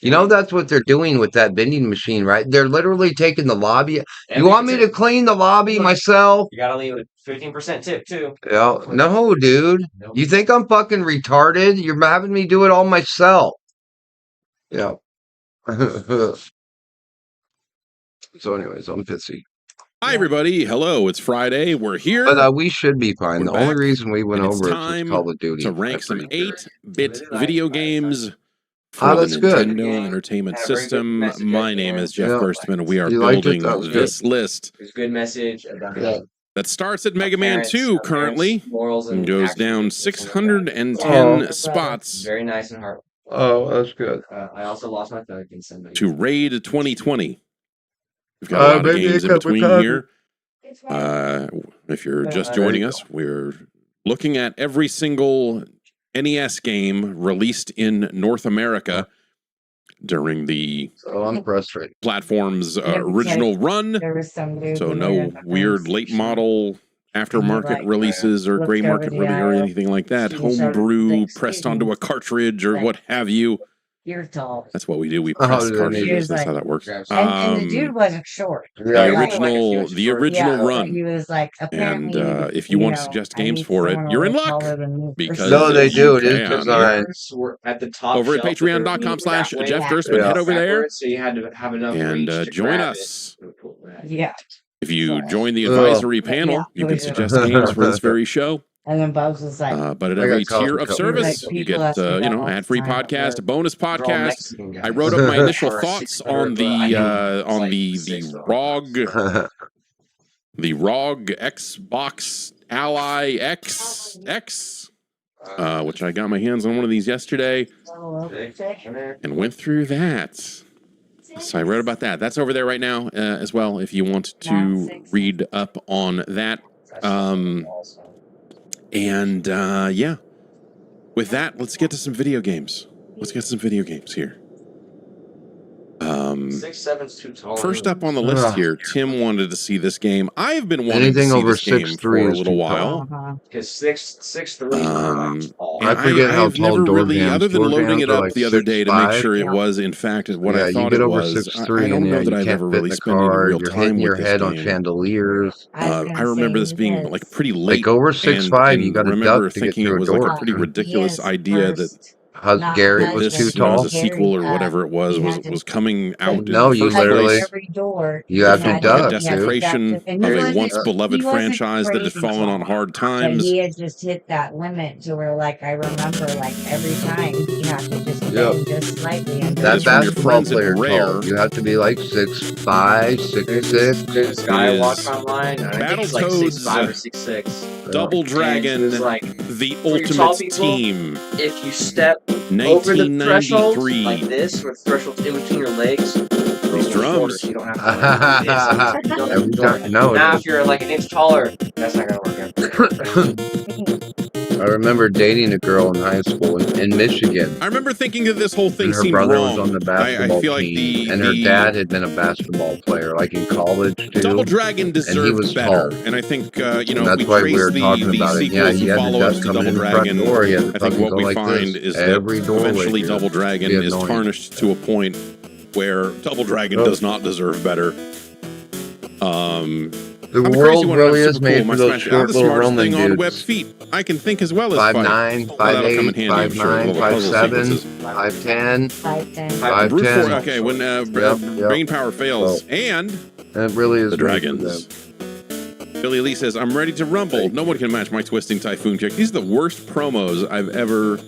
You know that's what they're doing with that vending machine, right? They're literally taking the lobby. You want me to clean the lobby myself? You gotta leave a 15% tip too. Yeah, no, dude. You think I'm fucking retarded? You're having me do it all myself. Yeah. So, anyways, I'm pissy. Hi, everybody. Hello. It's Friday. We're here. But we should be fine. We're The only back, reason we went and it's over it time was Call of Duty. to rank some I'm pretty sure. 8-bit video games for Oh, the that's good. Nintendo Entertainment Had a very good System. message My at name the is Jeff Yeah. Gerstmann. We are You liked it? building That was this list There's a good message about Yeah. that starts at Mega Man parents, 2 our currently parents' morals and and goes actions down and stuff like that. 610 Oh. spots Very nice and heart. Oh, that's good. I also lost my thug in Sunday. to Raid 2020. We've got a lot of Maybe games a in cup of between coffee. here. If you're just joining us, we're looking at every single NES game released in North America during the So I'm frustrated. platform's Yeah, original run. There was some dude So who no made an weird offense late section. model aftermarket like, releases or looked gray over market the or aisle. anything like that. She showed Homebrew things, pressed excuse onto me. a cartridge or Right. what have you. You're tall. That's what we do. We Oh, press then cartridges. He was That's how like- that works. And the dude wasn't short. The Yeah, Like, original but run. he was like, And apparently, if you want to know, suggest I games need for it, someone a you're in little luck. taller than me. Because No, they do. It you is can. designed. Were at the top Over at shelf, but they're patreon.com/Jeff that way. Gerstmann. Head over there Backwards, so you had to have enough and reach to join grab us. Yeah. If you join the advisory panel, Yeah. you can suggest games for this very show. And then Bubs was like, But at I every got tier coffee of cup. service, Like, you people get ask me that all the ad-free time at podcast, work. a bonus They're all podcast. Mexican guys. I wrote up my initial Or thoughts 600, on but I know the ROG Xbox Ally X, which I got my hands on one of these yesterday and went through that. So I wrote about that. That's over there right now as well. If you want to read up on that. Yeah. With that, let's get to some video games. Let's get some video games here. 6'7's too tall. First up on the list here, Tim wanted to see this game. I've been wanting Anything to see over this game 6'3" for a is little too while. Because 6'3" is tall. And I forget how I've tall never door really, jams- other than door loading jams it are up like the other day to make 6'5". sure it was in fact what Yeah, I you thought get it over was. 6'3", I don't and know yeah, that you I've can't ever fit in really the spent any car. real You're time hitting with your this head on game. chandeliers. I remember this being like pretty late. Like over 6'5", you got to remember duck to get thinking it through a was like door. a pretty ridiculous idea that Gary was this too as tall. a sequel or whatever it was coming out. No, in the you first literally. place. You have to Like a duck, dude. desecration of a once beloved franchise that had fallen on hard But times. he had just hit that limit to where, like, I remember, like, every time you have to just Yep. bend just slightly. And That from your basketball friends at player Rare. tall. You have to be like 6'5", 6'6". There's this guy I is watch online, and I think he's like Battletoads, 6'5" or 6'6". Double Dragon, And it's like, the for your tall Ultimate people, Team, if you step over the threshold 1993. like this, with thresholds in between your legs, These drums. you don't have to like this. You don't have to go like- No, now if you're like an inch taller, that's not gonna work out. I remember dating a girl in high school in Michigan. I remember thinking that this whole thing And her seemed brother wrong. was on the basketball I feel like team, and her dad had been a basketball player, like in college too. Double Dragon and he deserved was better, tall. and I think And if that's we why trace we were talking the about it. Yeah, sequels he and had to follow-ups just to come Double in the Dragon, front door. He had to I think fucking what go we like find this. is Every that doorway, eventually dude. Double Dragon It'd be is annoying. tarnished to a point where Double Dragon does not deserve better. The I'm a world crazy one, really I'm is super made cool. for My those Smash- I'm short the little smartest Roman thing on dudes. web feet. I can think as well as 5'9", fight. That'll come in handy, I'm sure, with all the puzzle 5'7", sequences. 5'10", 5'10". Brute 5'10". force, okay, when brain power fails, and it really is the made for dragons. Billy Lee says, "I'm ready to rumble. No one can match my twisting typhoon kick." These are the worst promos I've ever.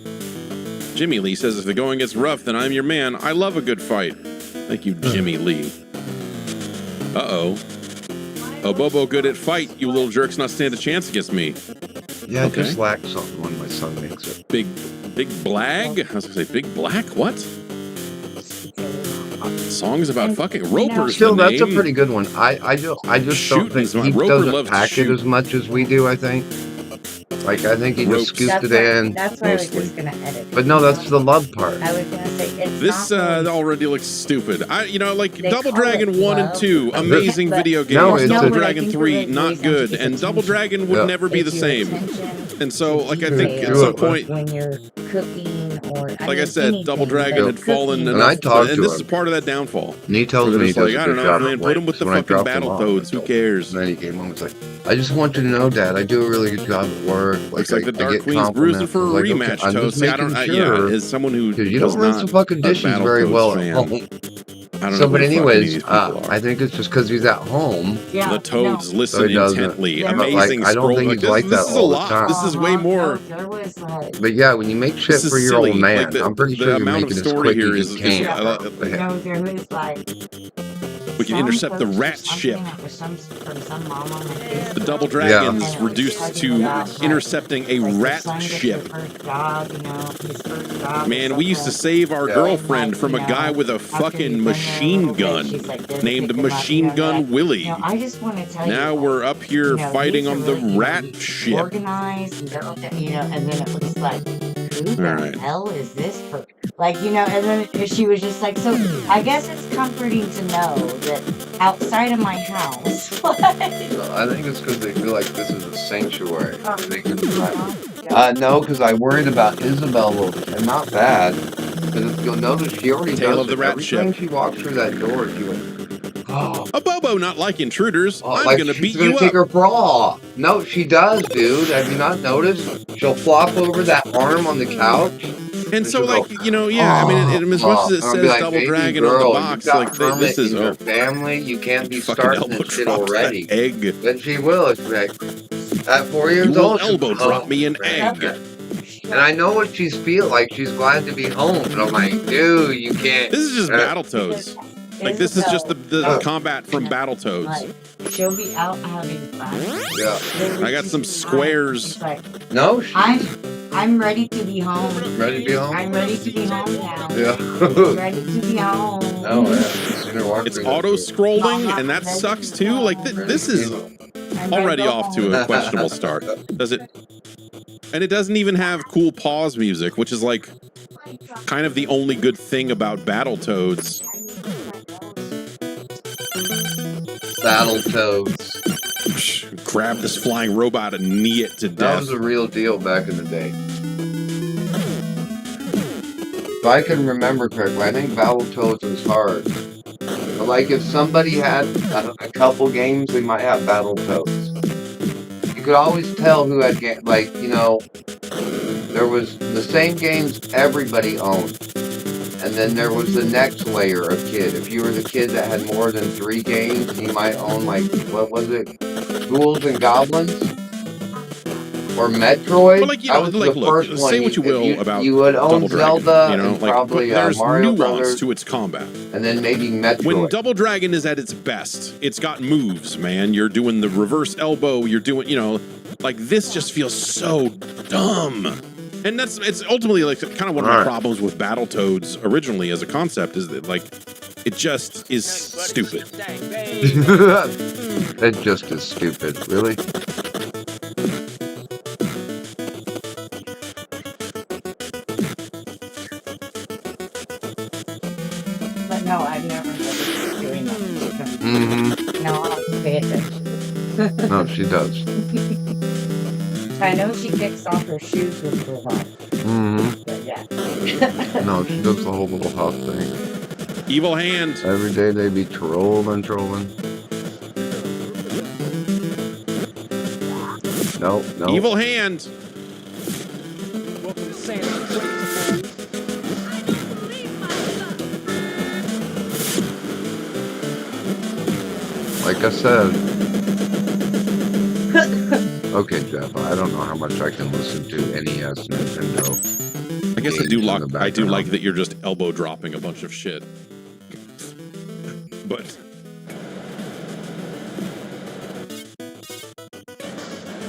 Jimmy Lee says, "If the going gets rough, then I'm your man. I love a good fight." Thank you, Jimmy Lee. Uh-oh. Oh, Bobo good at fight. You little jerks not stand a chance against me. Yeah, Okay. just lack something when my son makes it. Big blag? I was going to say big black? What? Songs about fucking Roper's Still, the that's a name. pretty good one. I just don't Shooting think is my- he Roper doesn't loves to pack it shoot. as much as we do. I think. Like I think he Ropes. just scooped That's it why, in. that's why I was mostly. just going to edit. But no, that's the love part. I was going to say, it's This not really- already looks stupid. Like They Double call Dragon it 1 and love, 2, but- amazing but- video games. No, it's Double a- Dragon But I 3, think the not reason good. is And Double attention. Dragon would Yeah. never be the If your same. attention And so, like, I to think at detail some point, when you're cooking or like I said, Double Dragon had fallen And enough. I talked And to this him. is part of that downfall. And he tells They're me he just does like, a I don't good know, job man, of put him with the when I fucking dropped him off, Battletoads. Who cares? And then he came home and was like, I just want you to know, Dad, I do a really good job at work. Looks like the I Dark get Queen's bruising compliments. for a I was like, okay, rematch, I'm just Toast. I don't, making sure. as someone who Because you does don't rinse not the fucking a dishes very Battletoads well fan. at home. I don't know So, who but the fuck any of anyways, these people are. I think it's just because he's at home. Yeah, The Toads So listen he doesn't. intently. Yeah, but, Amazing like, I don't scroll. think he's this, like this that is a all the lot. time. This is way more. There was like, But yeah, when you make shit This is for your silly. old man, Like, I'm pretty the sure you're amount of making it as story quick here as is you can. there was like. We can intercept the rat ship. The Double Dragons reduced to intercepting a rat ship. Man, we used to save our girlfriend from a guy with a fucking machine gun named Machine Gun Willie. I just want to tell you. Now we're up here fighting these on are the really, rat ship. Organized, and and then it was like, who the right. hell is this person? Like, and then she was just like, so I guess it's comforting to know that outside of my house. I think it's because they feel like this is a sanctuary. They can, no, because I worried about Isabel a little bit. And not bad. Because you'll notice she already Tale does of the it. rat Every ship. time she walks through that door, she goes, oh. A Bobo not like intruders. I'm like gonna she's beat gonna you take up. her bra off. No, she does, dude. Have you not noticed? She'll flop over that arm on the couch. And so, she'll like, go, you know, yeah, I mean, as much as it and I'll be says like, Double baby Dragon on the girl, box, you got like, this Hermit is, in your family. You can't be fucking starting elbow this shit dropped already. that egg. But she will. She'll be like, at 4 years You will old, she'll elbow go, drop me an egg. And I know what she's feel like. She's glad to be home. But I'm like, dude, you can't. This is just Battletoads. Like, this is just the combat from Battletoads. Like, she'll be out having fun. Yeah. I got some squares. Like, No, I'm ready to be home. Ready to be home? I'm ready to be home now. Yeah. I'm ready to be home. Oh, yeah. It's auto-scrolling, and that sucks too. Like, this is already off to a questionable start. Does it? And it doesn't even have cool pause music, which is like kind of the only good thing about Battletoads. Battletoads. Grab this flying robot and knee it to death. That was a real deal back in the day. If I can remember correctly, I think Battletoads was hard. But like if somebody had a couple games, they might have Battletoads. You could always tell who had like, you know, there was the same games everybody owned. And then there was the next layer of kid. If you were the kid that had more than 3 games, you might own like, what was it? Ghouls and Goblins? Or Metroid? Well, like, you know, that was like, the look, first one. say what you will about you would own Double Dragon, Zelda, you know, and like, probably but there's Mario nuance Brothers, to its combat. and then maybe Metroid. When Double Dragon is at its best, it's got moves, man. You're doing the reverse elbow. You're doing, you know, like this just feels so dumb. And it's ultimately like kind of one of my problems with Battletoads originally as a concept is that like it just is stupid. It just is stupid, really. But no, I've never heard of her doing that. Mm-hmm. No, I'll have to pay attention. No, she does. I know she kicks off her shoes with the robot. Mm-hmm. But yeah. No, she does the whole little house thing. Evil hand. Every day they be trolling. No. Evil hand. Like I said. Okay, Jeff, I don't know how much I can listen to NES, Nintendo. I guess I do like that you're just elbow dropping a bunch of shit. But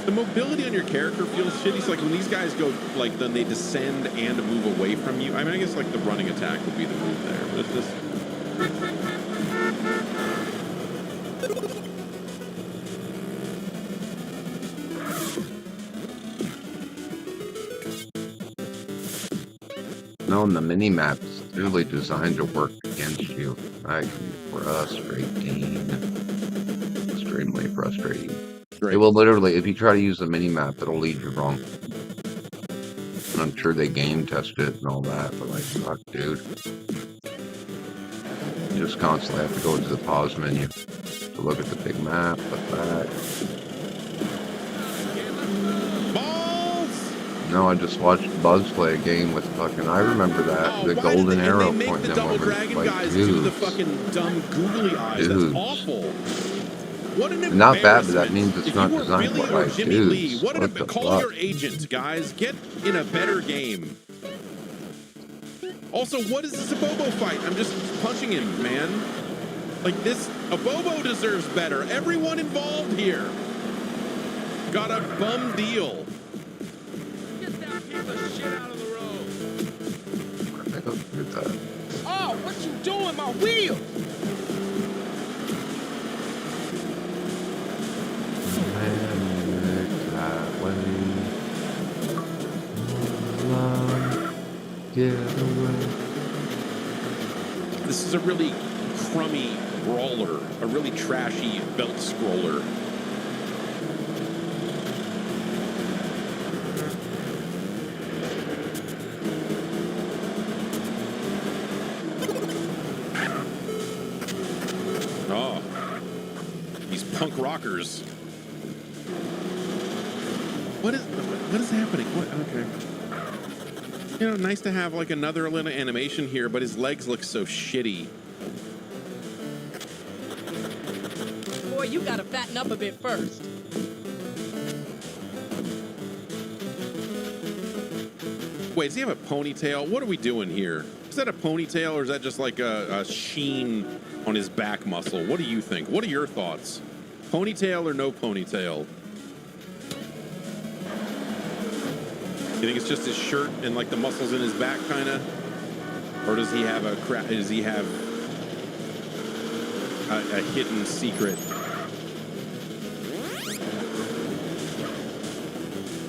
the mobility on your character feels shitty. It's like when these guys go, like, then they descend and move away from you. I mean, I guess like the running attack would be the move there, but it's just. No, and the mini-map is really designed to work against you. That can be frustrating. Extremely frustrating. Right. It will literally, if you try to use the mini-map, it'll lead you wrong. And I'm sure they game tested it and all that, but like, fuck, dude. You just constantly have to go to the pause menu to look at the big map, look back. No, I just watched Buzz play a game with fucking. I remember that the golden arrow pointing them over. Like, dude, do the fucking dumb googly eyes. Dudes. That's awful. What an Not bad, but embarrassment. that means it's If not you were designed Billy for or like Jimmy Lee, dudes. what What the call fuck? your agent, guys. Get in a better game. Also, what is this a Bobo fight? I'm just punching him, man. Like this, a Bobo deserves better. Everyone involved here got a bum deal. Oh, what you doing, my wheel? This is a really crummy brawler, a really trashy belt scroller. punk rockers. What is happening? What? Okay. You know, nice to have like another little animation here, but his legs look so shitty. Boy, you gotta fatten up a bit first. Wait, does he have a ponytail? What are we doing here? Is that a ponytail or is that just like a sheen on his back muscle? What do you think? What are your thoughts? Ponytail or no ponytail? You think it's just his shirt and like the muscles in his back, kind of, or does he have a hidden secret?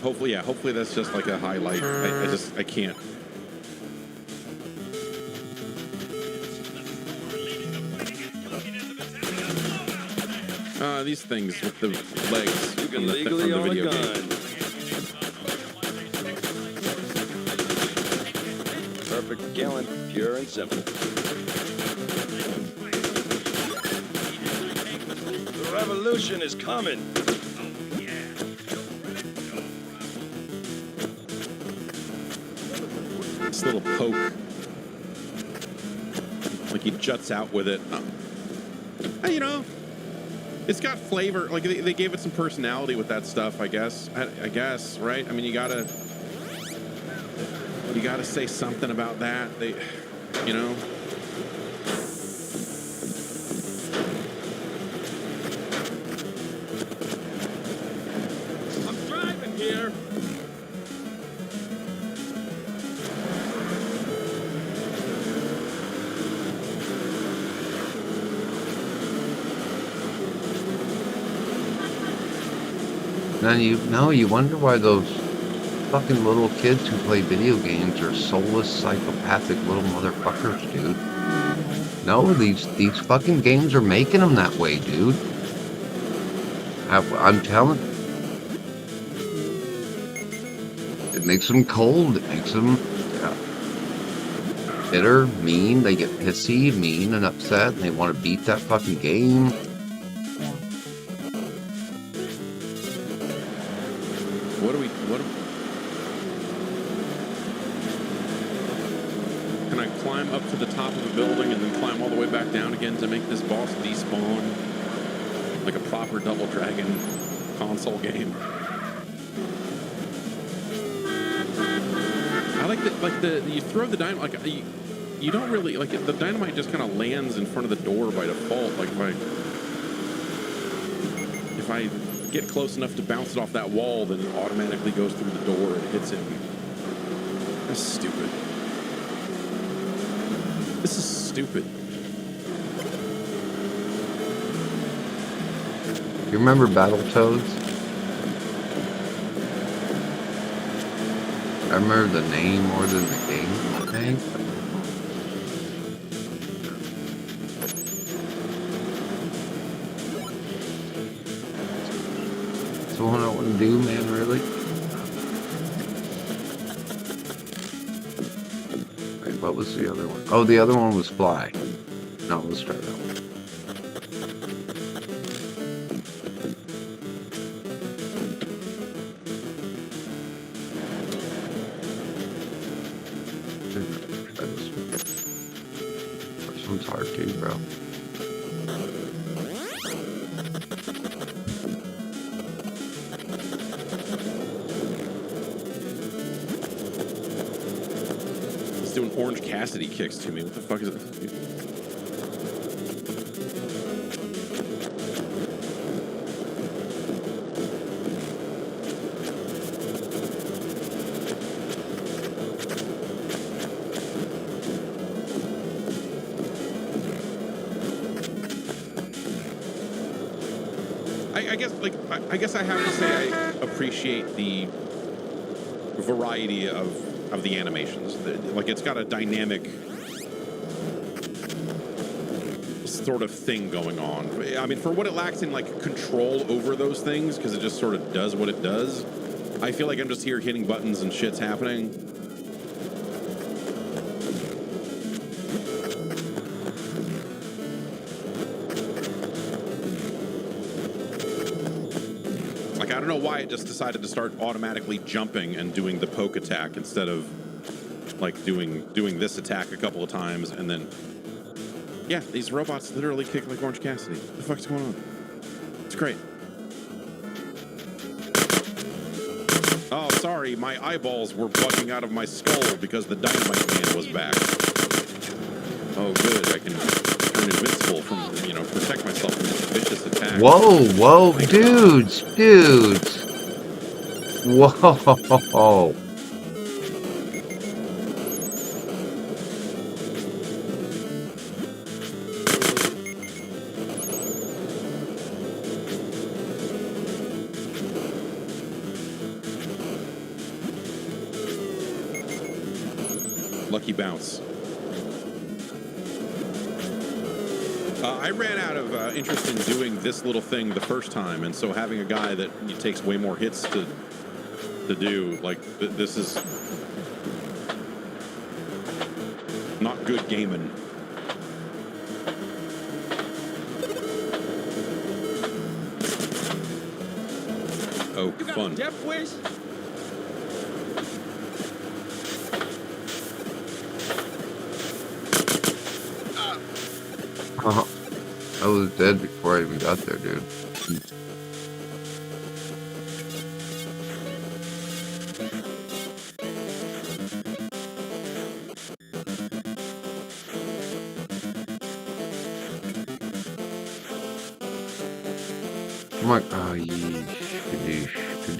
Hopefully, yeah. Hopefully that's just like a highlight. I can't. These things with the legs. You can legally own a gun. Perfect killing, pure and simple. The revolution is coming. This little poke, like he juts out with it. You know, it's got flavor. Like they gave it some personality with that stuff. I guess. I guess, right? I mean, you gotta say something about that. You know. I'm driving here. Now you wonder why those fucking little kids who play video games are soulless, psychopathic little motherfuckers, dude. No, these fucking games are making them that way, dude. I'm telling. It makes them cold. It makes them bitter, mean. They get pissy, mean, and upset, and they want to beat that fucking game. Can I climb up to the top of a building and then climb all the way back down again to make this boss despawn? Like a proper Double Dragon console game. I like that, you throw the dynamite, like, you don't really, like, the dynamite just kind of lands in front of the door by default. Like, if I get close enough to bounce it off that wall, then it automatically goes through the door and hits him. That's stupid. This is stupid. You remember Battletoads? I remember the name more than the game, I think. That's the one I want to do, man, really. Wait, what was the other one? Oh, the other one was Fly. No, let's try that one. This one's hard too, bro. It's doing Orange Cassidy kicks to me. What the fuck is it? I guess I have to say I appreciate the variety of the animations. Like, it's got a dynamic sort of thing going on. I mean, for what it lacks in like control over those things, because it just sort of does what it does, I feel like I'm just here hitting buttons and shit's happening. Like, I don't know why it just decided to start automatically jumping and doing the poke attack instead of, like, doing this attack a couple of times and then... Yeah, these robots literally kick like Orange Cassidy. What the fuck's going on? It's great. Oh, sorry, my eyeballs were bugging out of my skull because the Dynamite Man was back. Oh, good, I can turn invincible from, you know, protect myself from this vicious attack. Whoa, dudes. Whoa. Lucky bounce. I ran out of interest in doing this little thing the first time, and so having a guy that takes way more hits to do, like, this is not good gaming. Oh, fun. Death wish? I was dead before I even got there, dude. Come on. Oh,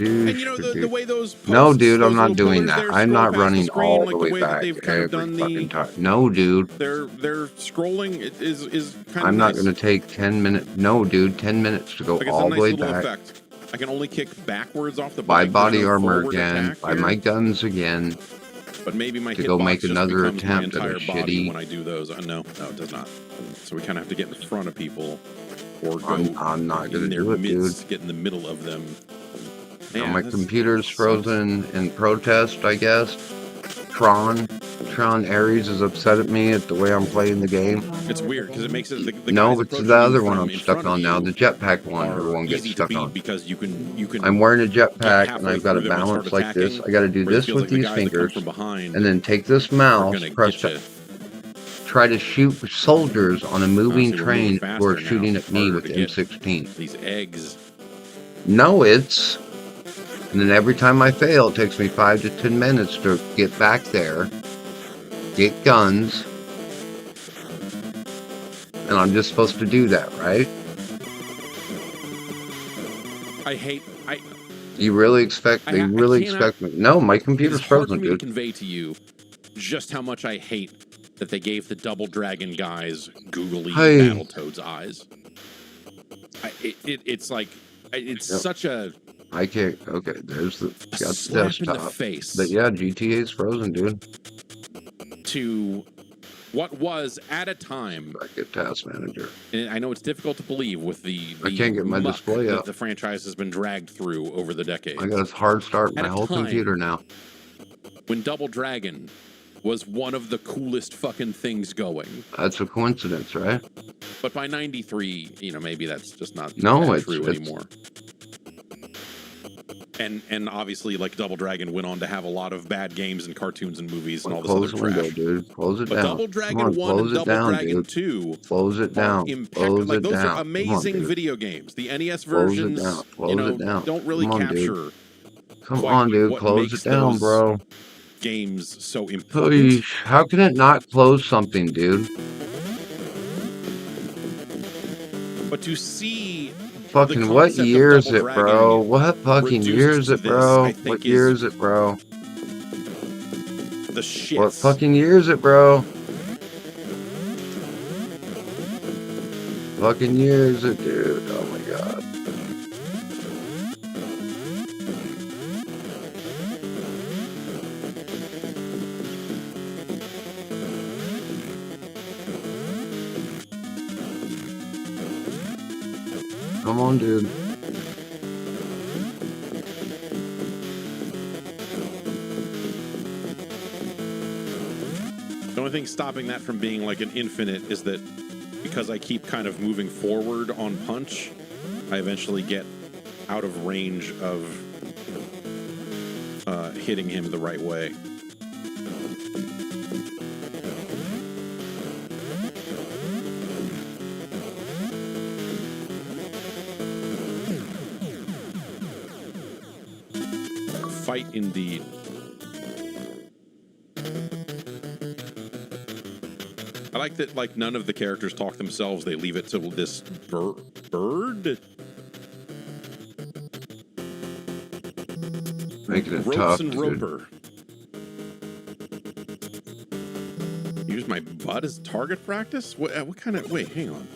And you know the way those posts, no, dude, I'm those not little doing pillars that. there I'm scroll not past the running screen, all like the way way that back they've kind of every done fucking time. No, dude. Their scrolling is kind of I'm not nice. going to take 10 minutes. No, dude, 10 minutes to go Like, it's all a nice the way little back. effect. I can only kick backwards off the Buy bike. There's body no armor forward again. attack Buy here. my guns again. But maybe my to go hitbox make just another becomes my attempt at a entire body shitty. when I do those. No, it does not. So we kind of have to get in front of people, or go I'm not in gonna their do it, dude. midst, get in the middle of them. Now Man, my this computer's sucks. frozen in protest, I guess. Tron Ares is upset at me at the way I'm playing the game. It's weird because it makes it the No, guys it's approaching the you other one from I'm in stuck front of on now, you the jetpack one are everyone gets easy to stuck beat on. because you can. I'm wearing a get jetpack and halfway I've got to through them and start balance like this. attacking, I got to do where it this feels with like the these guys that come fingers from behind and then take this are mouse, gonna press get you. try to shoot soldiers on a moving See, we're moving train who are faster now. shooting It's at me harder with to get M16. these eggs. No, it's... And then every time I fail, it takes me 5 to 10 minutes to get back there, get guns, and I'm just supposed to do that, right? You really expect, they really expect me. No, my computer's It's hard frozen, for me to dude. convey to you just how much I hate that they gave the Double Dragon guys googly Hey. Battletoads eyes. It's like, it's such a... I can't, okay, there's the, got the slap in the desktop. face. But yeah, GTA's frozen, dude. To what was, at a time... I get Task Manager. And I know it's difficult to believe with the I can't get my muck display that up. the franchise has been dragged through over the decades. I got a hard start At my a whole time computer now. when Double Dragon was one of the coolest fucking things going. That's a coincidence, right? But by 93, you know, maybe that's just not No, true anymore. And obviously, like, Double Dragon went on to have a lot of bad games and cartoons and movies and all this Close other the window, trash. dude. Close it But down. Double Dragon Come on, 1 and close it Double down, Dragon dude. 2 Close it down. impeccable. Close Like, it those down. are Come on, amazing dude. video games. The NES Close it versions, down. Close you know, it down. don't really Come on, dude. capture Come quite on, dude. what Close makes it down, those bro. games so important. Hey, how can it not close something, dude? But to see Fucking what year is it, bro? What fucking year is it, bro? What year is it, bro? the shits. What fucking year is it, bro? Fucking year is it, dude? Oh my god. Come on, dude. The only thing stopping that from being like an infinite is that because I keep kind of moving forward on punch, I eventually get out of range of hitting him the right way. Fight indeed. I like that, like, none of the characters talk themselves. They leave it to this bird. Making it Ropes tough, and dude. Roper. Use my butt as target practice? What kind of... Wait, hang on.